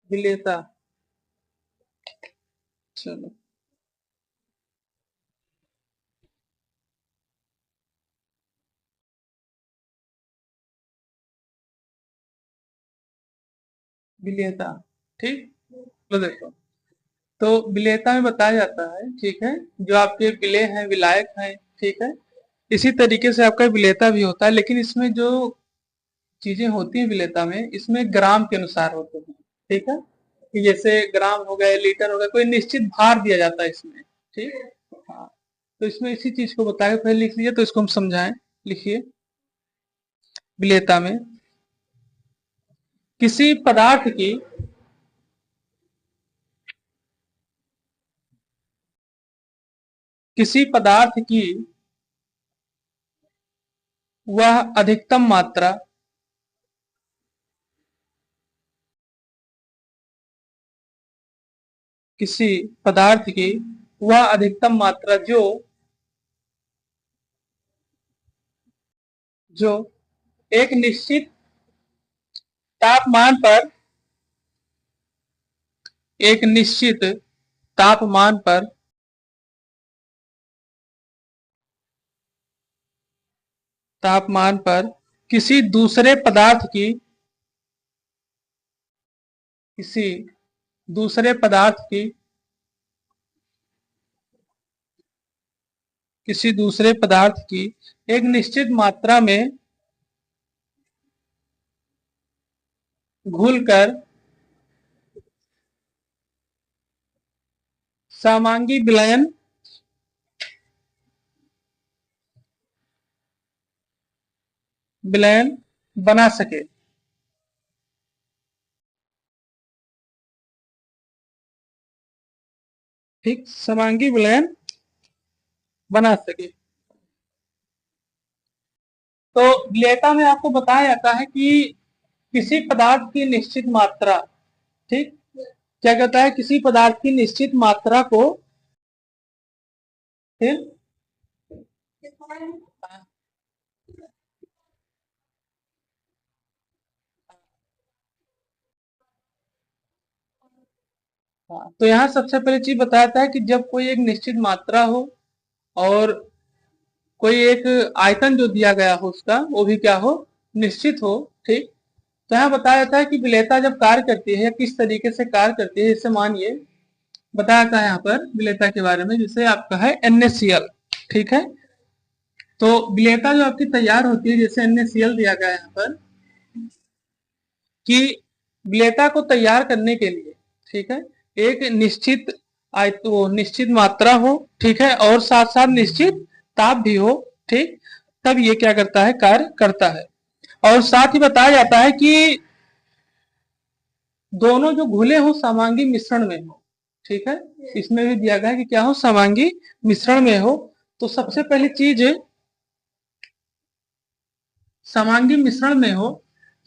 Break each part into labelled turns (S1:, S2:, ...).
S1: विलेता। चलो, विलेता। ठीक। तो देखो, तो विलेता में बताया जाता है, ठीक है, जो आपके विलेय हैं, विलायक हैं, ठीक है, इसी तरीके से आपका विलेता भी होता है, लेकिन इसमें जो चीजें होती हैं विलेता में, इसमें ग्राम के अनुसार होते हैं। ठीक है, कि जैसे ग्राम हो गए, लीटर हो गया, कोई निश्चित भार दिया जाता है इसमें। ठीक। हाँ, तो इसमें इसी चीज को बताया, पहले लिख लीजिए तो इसको हम समझाएं। लिखिए, विलेता में किसी पदार्थ की किसी पदार्थ की वह अधिकतम मात्रा किसी पदार्थ की वह अधिकतम मात्रा जो एक निश्चित तापमान पर एक निश्चित तापमान पर तापमान पर किसी दूसरे पदार्थ की किसी दूसरे पदार्थ की किसी दूसरे पदार्थ की एक निश्चित मात्रा में घुलकर समांगी विलयन विलयन बना सके। ठीक, समांगी विलयन बना सके। तो विलेयता में आपको बताया जाता है कि किसी पदार्थ की निश्चित मात्रा, ठीक, क्या कहता है, किसी पदार्थ की निश्चित मात्रा को, फिर हाँ, तो यहाँ सबसे पहले चीज बताता है कि जब कोई एक निश्चित मात्रा हो और कोई एक आयतन जो दिया गया हो उसका वो भी क्या हो, निश्चित हो। ठीक। तो यहाँ बताया जाता है कि विलेयता जब कार्य करती है या किस तरीके से कार्य करती है, जैसे मानिए बताया था यहाँ पर विलेयता के बारे में, जैसे आपका है NaCl। ठीक है, तो विलेयता जो आपकी तैयार होती है, जैसे NaCl दिया गया है यहाँ पर, कि विलेयता को तैयार करने के लिए, ठीक है, एक निश्चित वो निश्चित मात्रा हो, ठीक है, और साथ साथ निश्चित ताप भी हो। ठीक, तब ये क्या करता है, कार्य करता है। और साथ ही बताया जाता है कि दोनों जो घुले हो समांगी मिश्रण में हो। ठीक है, इसमें भी दिया गया है कि क्या हो, समांगी मिश्रण में हो। तो सबसे पहली चीज समांगी मिश्रण में हो,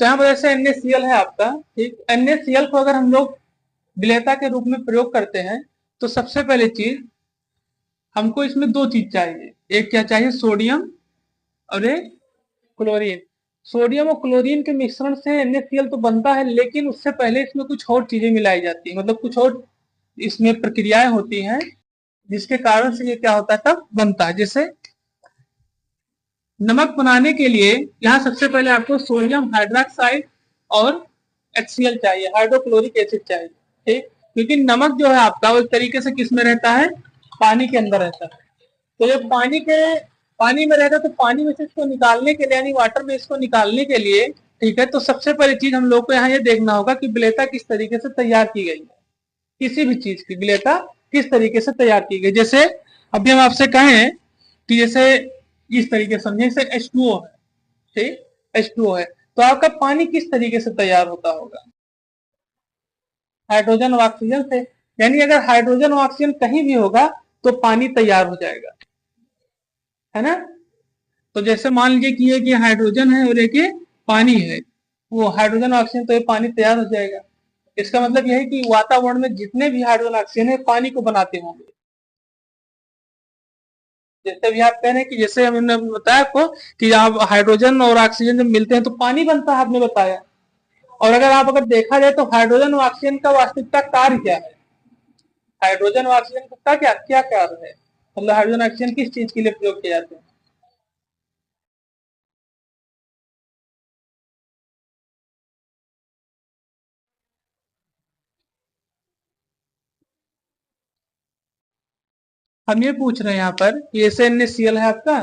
S1: तो यहाँ पर जैसे NaCl है आपका, ठीक, NaCl को अगर हम लोग विलेयता के रूप में प्रयोग करते हैं, तो सबसे पहली चीज हमको इसमें दो चीज चाहिए। एक क्या चाहिए, सोडियम, और एक क्लोरीन। सोडियम और क्लोरीन के मिश्रण से NaCl तो बनता है, लेकिन उससे पहले इसमें कुछ और चीजें मिलाई जाती है, मतलब कुछ और इसमें प्रक्रियाएं होती हैं, जिसके कारण से ये क्या होता है, तब बनता है। जैसे नमक बनाने के लिए यहाँ सबसे पहले आपको सोडियम हाइड्रोक्साइड और HCl चाहिए, हाइड्रोक्लोरिक एसिड चाहिए। ठीक, क्योंकि नमक जो है आपका वो एक तरीके से किस में रहता है, पानी के अंदर रहता है। तो जब पानी में रहता है, तो पानी में से इसको निकालने के लिए, यानी वाटर में इसको निकालने के लिए, ठीक है, तो सबसे पहली चीज हम लोग को यहाँ ये देखना होगा कि विलेयता किस तरीके से तैयार की गई है। किसी भी चीज की विलेयता किस तरीके से तैयार की गई। जैसे अभी हम आपसे कहें कि जैसे इस तरीके से समझे, जैसे H2O है, ठीक, H2O है, तो आपका पानी किस तरीके से तैयार होता होगा, हाइड्रोजन और ऑक्सीजन से। यानी अगर हाइड्रोजन और ऑक्सीजन कहीं भी होगा तो पानी तैयार हो जाएगा, है ना। तो जैसे मान लीजिए कि ये हाइड्रोजन है और एक ये पानी है, वो हाइड्रोजन ऑक्सीजन, तो ये पानी तैयार हो जाएगा। इसका मतलब यह है कि वातावरण में जितने भी हाइड्रोजन ऑक्सीजन है पानी को बनाते होंगे। जैसे भी आप कह रहे हैं कि जैसे हमने बताया आपको कि आप हाइड्रोजन और ऑक्सीजन जब मिलते हैं तो पानी बनता है, आपने बताया। और अगर देखा जाए तो हाइड्रोजन और ऑक्सीजन का वास्तविकता कार्य क्या है? हाइड्रोजन और ऑक्सीजन का क्या क्या कार्य है? मतलब हाइड्रोजन ऑक्सीजन किस चीज के लिए प्रयोग किए जाते हैं? हम ये पूछ रहे हैं यहाँ पर कि जैसे NaCl है आपका,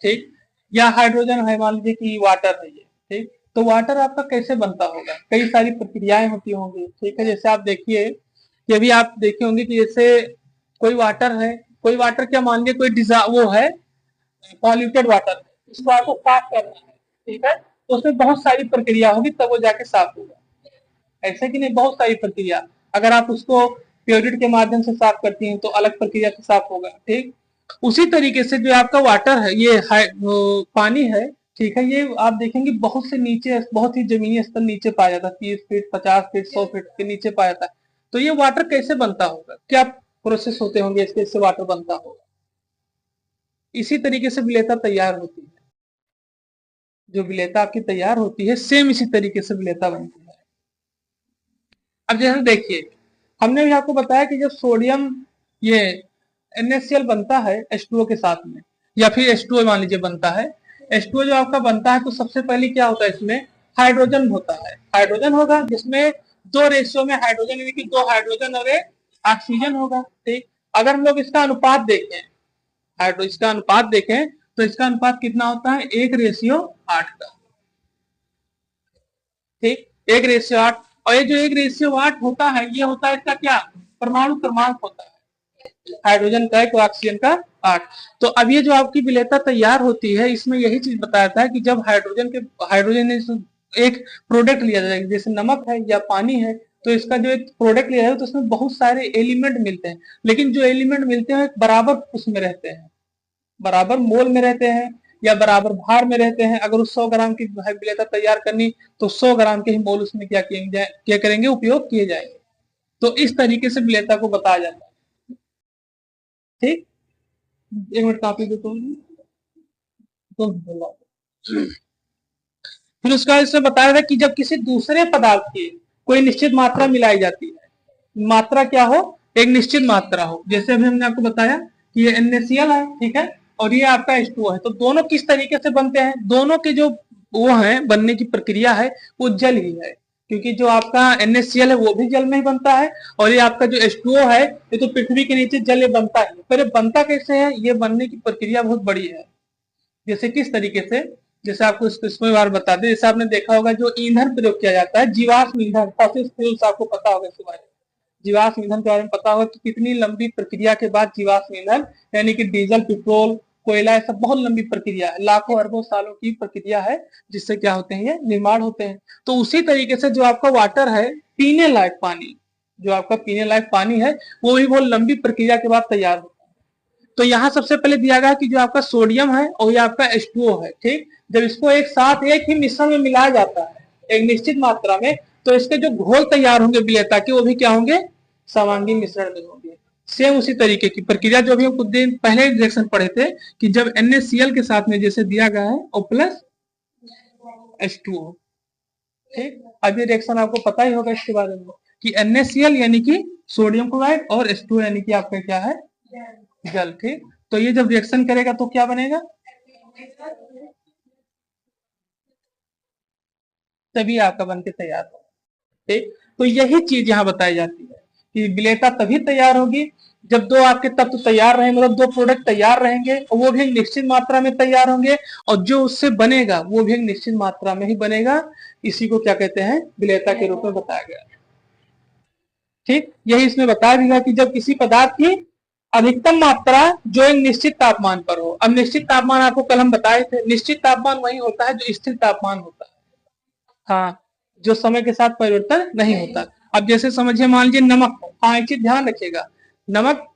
S1: ठीक, या हाइड्रोजन है, मान लीजिए कि वाटर है ये, ठीक, तो वाटर आपका कैसे बनता होगा? कई सारी प्रक्रियाएं होती होंगी, ठीक है। जैसे आप देखिए कि अभी आप देखे होंगे कि जैसे कोई वाटर है, कोई वाटर क्या मान लीजिए कोई वो है पॉल्यूटेड वाटर, उसको आपको साफ करना है, ठीक है, तो उसमें बहुत सारी प्रक्रिया होगी तब वो जाके साफ होगा। ऐसे कि नहीं, बहुत सारी प्रक्रिया। अगर आप उसको प्योरिट के माध्यम से साफ करती हैं तो अलग प्रक्रिया से साफ होगा, ठीक। उसी तरीके से जो आपका वाटर है, ये पानी है, ठीक है, ये आप देखेंगे बहुत से नीचे, बहुत ही जमीनी स्तर नीचे पाया जाता है, 30 फीट 50 फीट 100 फीट के नीचे पाया जाता है। तो ये वाटर कैसे बनता होगा? क्या प्रोसेस होते होंगे इसके वाटर बनता होगा? इसी तरीके से विलेयता तैयार होती है। जो विलेयता आपकी तैयार होती है सेम इसी तरीके से विलेयता बनती है। अब जैसे देखिए, हमने भी आपको बताया कि जब सोडियम ये NaCl बनता है H2O के साथ में, या फिर H2O मान लीजिए बनता है, H2O जो आपका बनता है तो सबसे पहले क्या होता है इसमें? हाइड्रोजन होता है, हाइड्रोजन होगा जिसमें दो रेशियो में हाइड्रोजन, यानी कि 2 हाइड्रोजन और 1 ऑक्सीजन होगा, ठीक। अगर हम लोग इसका अनुपात देखें, इसका अनुपात देखें तो इसका अनुपात कितना होता है? 1:8 का, ठीक, 1:8। और ये जो 1:8 होता है, ये होता है इसका क्या? परमाणु क्रमांक होता है, हाइड्रोजन का 1 और ऑक्सीजन का 8। तो अब ये जो आपकी विलेयता तैयार होती है, इसमें यही चीज बताया था कि जब हाइड्रोजन एक प्रोडक्ट लिया जाएगा, जैसे नमक है या पानी है, तो इसका जो एक प्रोडक्ट लिया जाए तो उसमें बहुत सारे एलिमेंट मिलते हैं, लेकिन जो एलिमेंट मिलते हैं बराबर उसमें रहते हैं, बराबर मोल में रहते हैं या बराबर भार में रहते हैं। अगर उस 100 ग्राम की विलेयता तैयार करनी तो 100 ग्राम के ही मोल उसमें क्या करेंगे? उपयोग किए जाएंगे। तो इस तरीके से विलेयता को बताया जाता है, ठीक। 1 मिनट कापी दो तो फिर उसका इसमें बताया था कि जब किसी दूसरे पदार्थ की कोई निश्चित मात्रा मिलाई जाती है, मात्रा क्या हो? एक निश्चित मात्रा हो, जैसे अभी हमने आपको बताया कि ये NaCl है, ठीक है, और ये आपका H2O है, तो दोनों किस तरीके से बनते हैं? दोनों के जो वो है बनने की प्रक्रिया है वो जल ही है, क्योंकि जो आपका NaCl है वो भी जल में ही बनता है, और ये आपका जो H2O है ये तो पृथ्वी के नीचे जल बनता है। पर ये बनता कैसे है? ये बनने की प्रक्रिया बहुत बड़ी है। जैसे किस तरीके से, जैसे आपको इसमें बार बता दें, जैसे आपने देखा होगा जो ईंधन प्रयोग किया जाता है, जीवाश्म ईंधन, फॉसिल फ्यूल्स, आपको पता होगा इसके बारे में, जीवाश्म ईंधन के बारे में पता होगा कि कितनी लंबी प्रक्रिया के बाद जीवाश्म ईंधन, यानी कि डीजल, पेट्रोल, कोयला, सब बहुत लंबी प्रक्रिया है, लाखों अरबों सालों की प्रक्रिया है, जिससे क्या होते हैं? ये निर्माण होते हैं। तो उसी तरीके से जो आपका वाटर है, पीने लायक पानी, जो आपका पीने लायक पानी है, वो भी बहुत लंबी प्रक्रिया के बाद तैयार होता है। तो यहाँ सबसे पहले दिया गया कि जो आपका सोडियम है और ये आपका H2O है, ठीक, जब इसको एक साथ एक ही मिश्रण में मिलाया जाता है एक निश्चित मात्रा में, तो इसके जो घोल तैयार होंगे विलेयता के, वो भी क्या होंगे? समांगी मिश्रण में होंगे। सेम उसी तरीके की प्रक्रिया जो अभी हम कुछ दिन पहले रिएक्शन पढ़े थे कि जब NaCl के साथ में जैसे दिया गया है O प्लस H2O, ठीक। अब ये रिएक्शन आपको पता ही होगा इसके बारे में कि NaCl यानी कि सोडियम क्लोराइड और H2O यानी कि आपका क्या है? जल, ठीक। तो ये जब रिएक्शन करेगा तो क्या बनेगा? तभी आपका बन के तैयार होगा, ठीक। तो यही चीज यहाँ बताई जाती है कि विलेयता तभी तैयार होगी जब दो आपके तत्व तैयार रहेंगे, मतलब दो प्रोडक्ट तैयार रहेंगे और वो भी एक निश्चित मात्रा में तैयार होंगे, और जो उससे बनेगा वो भी एक निश्चित मात्रा में ही बनेगा। इसी को क्या कहते हैं? विलेयता के रूप में बताया गया, ठीक। यही इसमें बताया भी गया कि जब किसी पदार्थ की अधिकतम मात्रा जो एक निश्चित तापमान पर हो। अब निश्चित तापमान आपको कल हम बताए थे, निश्चित तापमान वही होता है जो स्थिर तापमान होता है, हाँ, जो समय के साथ परिवर्तन नहीं होता। अब जैसे समझिए, मान लीजिए नमक, हाँ, एक चीज ध्यान रखिएगा, नमक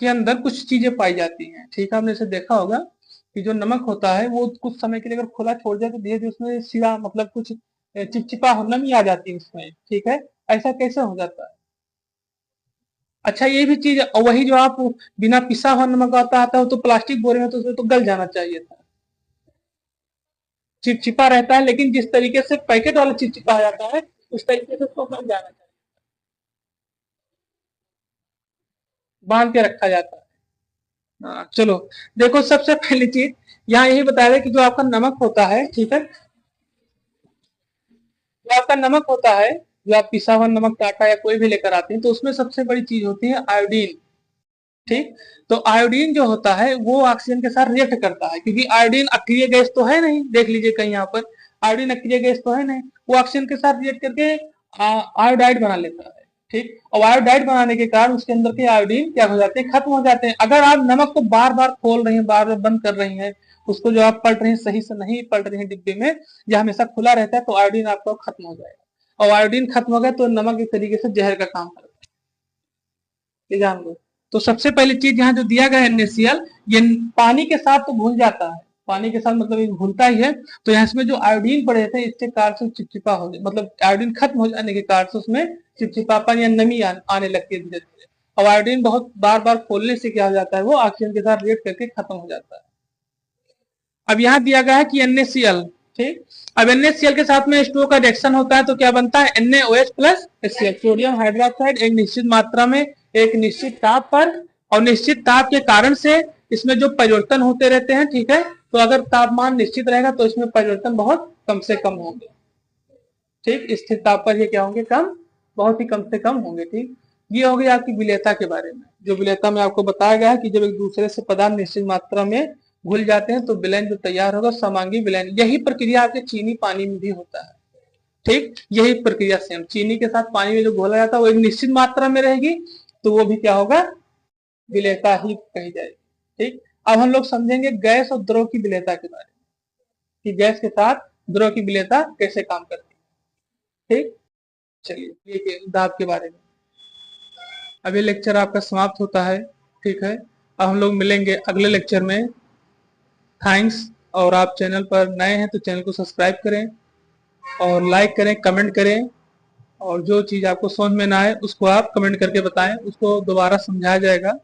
S1: के अंदर कुछ चीजें पाई जाती हैं, ठीक है, हमने इसे देखा होगा कि जो नमक होता है वो कुछ समय के लिए अगर खुला छोड़ दिया तो धीरे धीरे उसमें सिरा, मतलब कुछ चिपचिपा नमी आ जाती है उसमें, ठीक है। ऐसा कैसे हो जाता है? अच्छा, ये भी चीज, वही जो आप बिना पिसा हुआ नमक आता है वो तो प्लास्टिक बोरे में, तो उसमें तो गल जाना चाहिए था, चिपचिपा रहता है, लेकिन जिस तरीके से पैकेट वाला चिपचिपा जाता है उस तरीके से उसको बन जाना चाहिए, बांध के रखा जाता है। हाँ चलो, देखो सबसे पहली चीज यहाँ यही बताया है कि जो आपका नमक होता है, ठीक है, जो आपका नमक होता है, जो आप पिसा हुआ नमक टाटा या कोई भी लेकर आते हैं, तो उसमें सबसे बड़ी चीज होती है आयोडीन। ठीक, तो आयोडीन जो होता है वो ऑक्सीजन के साथ रिएक्ट करता है, क्योंकि आयोडीन अक्रिय गैस तो है नहीं, देख लीजिए कहीं यहाँ पर आयोडीन अक्रिय गैस तो है नहीं, वो ऑक्सीजन के साथ रिएक्ट करके आयोडाइड बना लेता है। ठीक, और आयोडाइड बनाने के कारण उसके अंदर के आयोडीन क्या हो जाते हैं, खत्म हो जाते हैं। अगर आप नमक को बार बार खोल रही हैं, बार बार बंद कर रही हैं, उसको जो आप पलट रही हैं सही से नहीं पलट रही हैं डिब्बे में, या हमेशा खुला रहता है, तो आयोडीन आपका खत्म हो जाएगा, और आयोडीन खत्म हो गया तो नमक एक तरीके से जहर का काम करता है, ये जान लो। तो सबसे पहली चीज यहाँ जो दिया गया है NaCl, ये पानी के साथ तो घुल जाता है, पानी के साथ मतलब ये घुलता ही है। तो यहाँ इसमें जो आयोडीन पड़े थे इसके कारण से चिपचिपा हो जाए, मतलब आयोडीन खत्म हो जाने के कारण से उसमें चिपचिपापन या नमी आने लगती है धीरे धीरे। और आयोडीन बहुत बार बार खोलने से क्या हो जाता है, वो ऑक्सीजन के साथ रिएक्ट करके खत्म हो जाता है। अब यहाँ दिया गया है कि NaCl, ठीक, अब NaCl के साथ में H2O का रिएक्शन होता है तो क्या बनता है, NaOH plus HCl, sodium hydroxide एक निश्चित मात्रा में एक निश्चित ताप पर, और निश्चित ताप के कारण से इसमें जो परिवर्तन होते रहते हैं, ठीक है, तो अगर तापमान निश्चित रहेगा तो इसमें परिवर्तन बहुत कम से कम होंगे। ठीक, स्थिर ताप पर ये क्या होंगे, कम, बहुत ही कम से कम होंगे। ठीक, ये हो गई आपकी विलेयता के बारे में। जो विलेयता में आपको बताया गया है कि जब एक दूसरे से पदार्थ निश्चित मात्रा में घुल जाते हैं तो विलयन जो तैयार होगा समांगी विलयन, यही प्रक्रिया आपके चीनी पानी में भी होता है। ठीक, यही प्रक्रिया सेम चीनी के साथ पानी में जो घोला जाता है वो एक निश्चित मात्रा में रहेगी, तो वो भी क्या होगा, विलेयता ही कही जाएगी। ठीक, अब हम लोग समझेंगे गैस और द्रव की विलेयता के बारे में, कि गैस के साथ द्रव की विलेयता कैसे काम करती है। ठीक, चलिए ये दाब के बारे में अब ये लेक्चर आपका समाप्त होता है। ठीक है, अब हम लोग मिलेंगे अगले लेक्चर में। थैंक्स, और आप चैनल पर नए हैं तो चैनल को सब्सक्राइब करें और लाइक करें, कमेंट करें, और जो चीज़ आपको समझ में ना आए उसको आप कमेंट करके बताएं, उसको दोबारा समझाया जाएगा।